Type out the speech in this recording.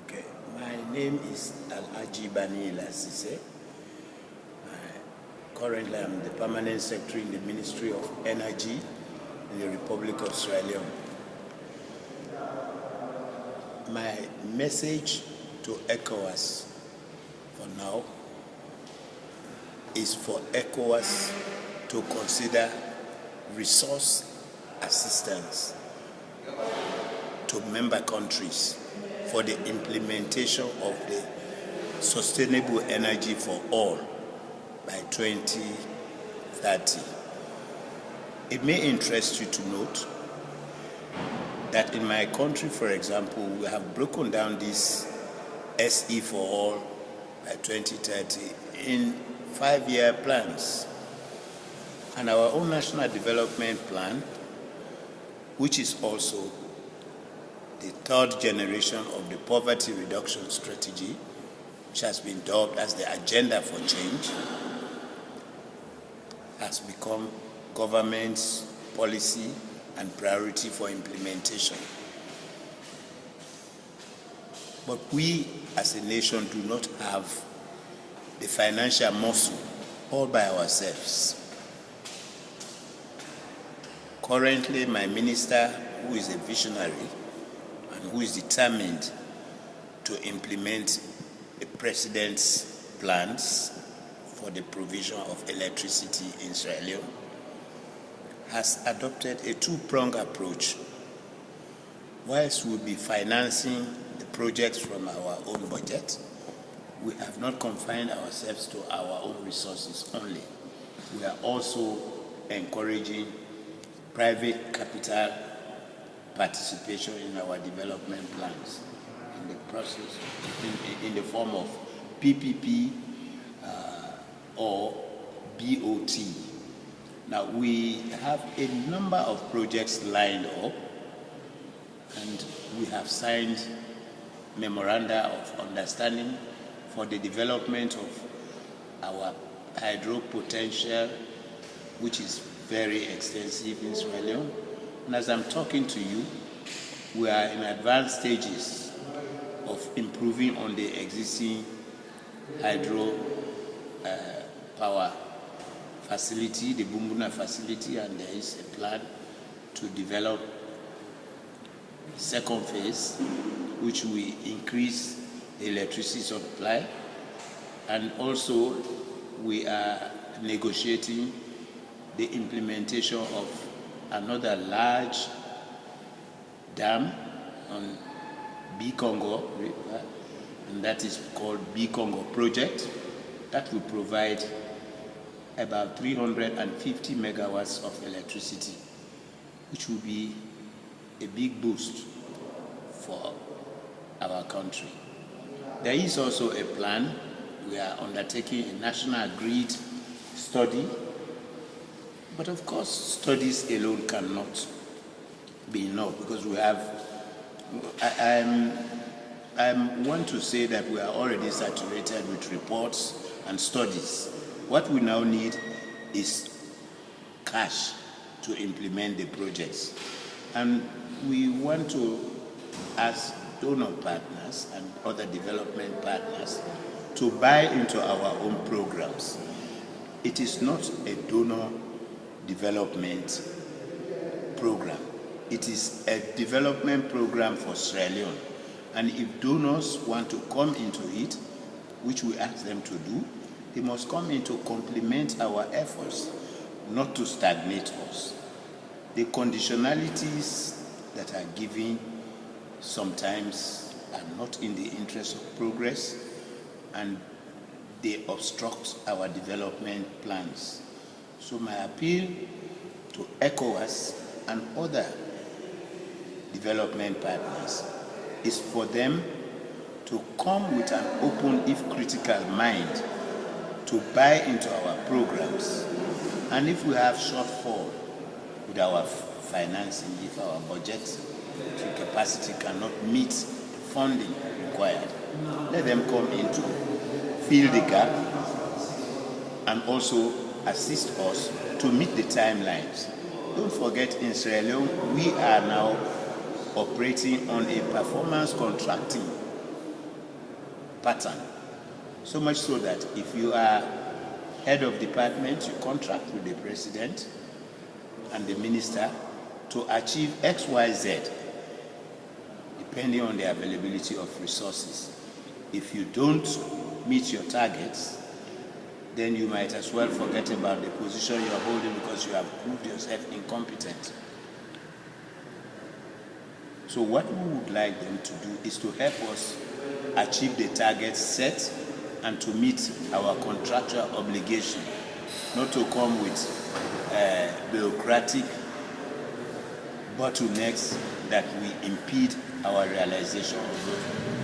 Okay, my name is Alaji Banie Seisay. Currently, I'm the Permanent Secretary in the Ministry of Energy in the Republic of Sierra Leone. My message to ECOWAS for now is for ECOWAS to consider resource assistance to member countries for the implementation of the sustainable energy for all by 2030. It may interest you to note that in my country, for example, we have broken down this SE for all by 2030 in 5-year plans. And our own national development plan, which is also the third generation of the poverty reduction strategy, which has been dubbed as the Agenda for Change, has become government's policy and priority for implementation. But we as a nation do not have the financial muscle all by ourselves. Currently, my minister, who is a visionary and who is determined to implement the president's plans for the provision of electricity in Sierra Leone, has adopted a two-pronged approach. Whilst we'll be financing the projects from our own budget, we have not confined ourselves to our own resources only. We are also encouraging private capital participation in our development plans in the process, in the form of PPP or BOT. Now, we have a number of projects lined up, and we have signed memoranda of understanding for the development of our hydro potential, which is very extensive in Sierra Leone. And as I'm talking to you, we are in advanced stages of improving on the existing hydro power facility, the Bumbuna facility, and there is a plan to develop the second phase, which will increase the electricity supply. And also, we are negotiating the implementation of another large dam on B-Congo River, and that is called B-Congo Project. That will provide about 350 megawatts of electricity, which will be a big boost for our country. There is also a plan. We are undertaking a national grid study, but of course studies alone cannot be enough, because we have, I want to say that we are already saturated with reports and studies. What we now need is cash to implement the projects. And we want to ask donor partners and other development partners to buy into our own programs. It is not a donor development program. It is a development program for Sierra Leone. And if donors want to come into it, which we ask them to do, they must come in to complement our efforts, not to stagnate us. The conditionalities that are given sometimes are not in the interest of progress, and they obstruct our development plans. So my appeal to ECOWAS and other development partners is for them to come with an open, if critical, mind to buy into our programs. And if we have shortfall with our financing, if our budget capacity cannot meet the funding required, let them come in to fill the gap and also assist us to meet the timelines. Don't forget, in Sierra Leone, we are now operating on a performance contracting pattern. So much so that if you are head of department, you contract with the president and the minister to achieve X, Y, Z, depending on the availability of resources. If you don't meet your targets, then you might as well forget about the position you're holding because you have proved yourself incompetent. So what we would like them to do is to help us achieve the targets set and to meet our contractual obligation, not to come with bureaucratic bottlenecks that will impede our realization of those